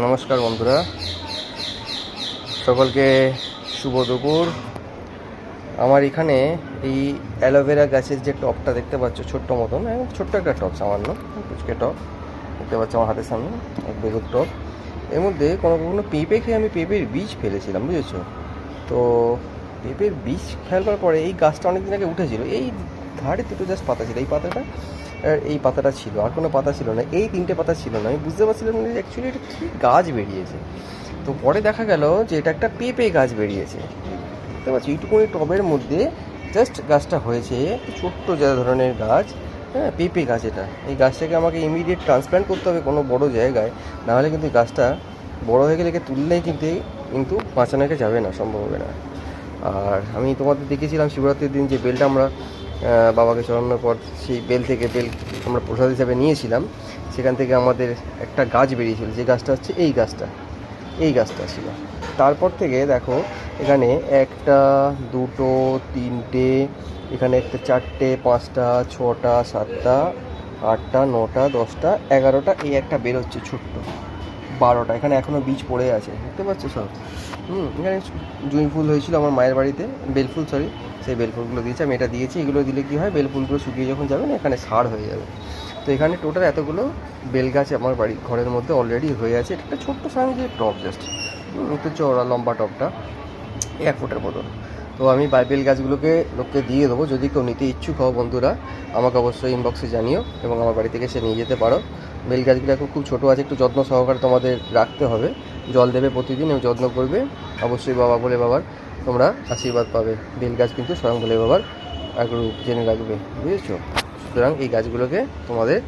নমস্কার বন্ধুরা, সকলকে শুভ দুপুর। আমার এখানে এই অ্যালোভেরা গাছের যে টবটা দেখতে পাচ্ছ, ছোট্ট মতন, ছোট্ট একটা টব, সামান্য কুচকে টব দেখতে পাচ্ছ আমার হাতের সামনে, এক বেগুর টব। এর মধ্যে কোনো কোনো পেঁপে খেয়ে আমি পেঁপের বীজ ফেলেছিলাম, বুঝেছো? তো পেঁপের বীজ ফেলবার পরে এই গাছটা অনেক দিন আগে উঠেছিল, এই ধারে দুটো জাস্ট পাতা ছিল, এই পাতাটা আর এই পাতাটা ছিল, আর কোনো পাতা ছিল না, এই তিনটে পাতা ছিল না। আমি বুঝতে পারছিলাম না অ্যাকচুয়ালি এটা কী গাছ বেরিয়েছে। তো পরে দেখা গেল যে এটা একটা পেঁপে গাছ বেরিয়েছে, বুঝতে পারছি এইটুকুনি টবের মধ্যে জাস্ট গাছটা হয়েছে, ছোট্ট যা ধরনের গাছ, হ্যাঁ পেঁপে গাছ। এটা এই গাছটাকে আমাকে ইমিডিয়েট ট্রান্সপ্ল্যান্ট করতে হবে কোনো বড় জায়গায়, নাহলে কিন্তু গাছটা বড় হয়ে গেলে তুললেই কিন্তু বাঁচানোকে যাবে না, সম্ভব হবে না। আর আমি তোমাদের দেখেছিলাম শিবরাত্রির দিন যে বেলটা আমরা বাবাকে চড়ানোর পর সেই বেল আমরা প্রসাদ হিসাবে নিয়েছিলাম, সেখান থেকে আমাদের একটা গাছ বেরিয়েছিল, যে গাছটা হচ্ছে এই গাছটা ছিল। তারপর থেকে দেখো এখানে একটা, দুটো, তিনটে, এখানে একটা, চারটে, পাঁচটা, ছটা, সাতটা, আটটা, নটা, 10টা, 11টা, এই একটা বেরোচ্ছে ছোট্ট, 12টা। এখানে এখনও বীজ পড়ে আছে, দেখতে পাচ্ছ সব। এখানে জুঁই ফুল হয়েছিল আমার মায়ের বাড়িতে, বেলফুল, সরি, সেই বেলফুলগুলো দিয়েছে, আমি এটা দিয়েছি। এগুলো দিলে কী হয়, বেলফুলগুলো শুকিয়ে যখন যাবে না, এখানে সার হয়ে যাবে। তো এখানে টোটাল এতগুলো বেল গাছ আমার বাড়ির ঘরের মধ্যে অলরেডি হয়ে আছে। এটা একটা ছোট্ট সাইজের টব, জাস্ট একটু চওড়া লম্বা টবটা, 1 ফুটের মতন। তো আমি বেল গাছগুলোকে লোককে দিয়ে দেবো। যদি কেউ নিতে ইচ্ছুক হও বন্ধুরা, আমাকে অবশ্যই ইনবক্সে জানিও এবং আমার বাড়ি থেকে এসে নিয়ে যেতে পারো। বেল গাছগুলো এখন খুব ছোটো আছে, একটু যত্ন সহকারে তোমাদের রাখতে হবে, জল দেবে প্রতিদিন এবং যত্ন করবে। অবশ্যই বাবা ভোলে বাবার তোমরা আশীর্বাদ পাবে। বেল গাছ কিন্তু স্বয়ং ভোলে বাবার রূপ, জেনে রাখবে, বুঝেছো? সুতরাং এই গাছগুলোকে তোমাদের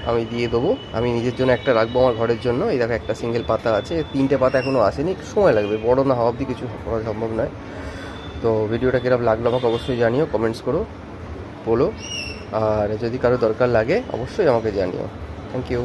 আমি দিয়ে দেবো। আমি নিজের জন্য একটা রাখবো আমার ঘরের জন্য। এই দেখো একটা সিঙ্গেল পাতা আছে, 3টে পাতা এখনও আসেনি, একটু সময় লাগবে, বড় না হওয়া অবধি কিছু করা সম্ভব নয়। তো ভিডিওটা কীরকম লাগলো আমাকে অবশ্যই জানিও, কমেন্টস করো, বলো। আর যদি কারো দরকার লাগে অবশ্যই আমাকে জানিও। Thank you.